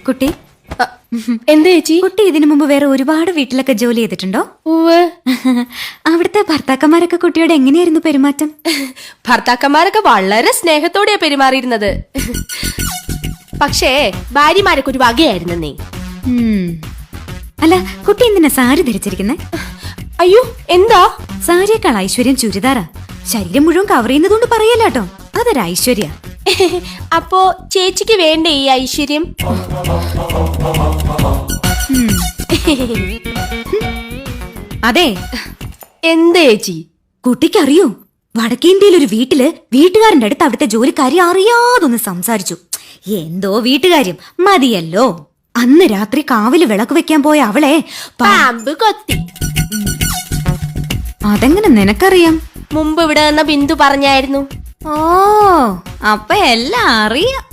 കുട്ടി എന്താ ചേച്ചി? കുട്ടി ഇതിനു മുമ്പ് വേറെ ഒരുപാട് വീട്ടിലൊക്കെ ജോലി ചെയ്തിട്ടുണ്ടോ? ഉവ്വ്. അവിടുത്തെ ഭർത്താക്കന്മാരൊക്കെ കുട്ടിയോട് എങ്ങനെയായിരുന്നു പെരുമാറ്റം? ഭർത്താക്കന്മാരൊക്കെ വളരെ സ്നേഹത്തോടെയാ പെരുമാറിയിരുന്നത്. പക്ഷേ ഭാര്യമാരൊക്കെ ഒരു വകയായിരുന്നേ. അല്ല, കുട്ടി എന്തിനാ സാരി ധരിച്ചിരിക്കുന്നേ? അയ്യോ, എന്താ? സാരിയേക്കാൾ ഐശ്വര്യം ചുരിദാറാ. ശരീരം മുഴുവൻ കവർ ചെയ്യുന്നതുകൊണ്ട് പറയല്ലാട്ടോ, അതൊരു ഐശ്വര്യ. അപ്പോ ചേച്ചിക്ക് വേണ്ടേ ഈ ഐശ്വര്യം? അതെ. എന്താ ചേച്ചി? കുട്ടിക്കറിയോ, വടക്കേന്ത്യയിൽ ഒരു വീട്ടില് വീട്ടുകാരന്റെ അടുത്ത് അവിടുത്തെ ജോലിക്കാരി അറിയാതൊന്ന് സംസാരിച്ചു. എന്തോ വീട്ടുകാര്യം മതിയല്ലോ. അന്ന് രാത്രി കാവില് വിളക്ക് വെക്കാൻ പോയ അവളെ പാമ്പ് കൊത്തി. അതെങ്ങനെ നിനക്കറിയാം? മുമ്പ് ഇവിടെ നിന്ന ബിന്ദു പറഞ്ഞായിരുന്നു. ഓ, അപ്പൊ എല്ലാം അറിയാം.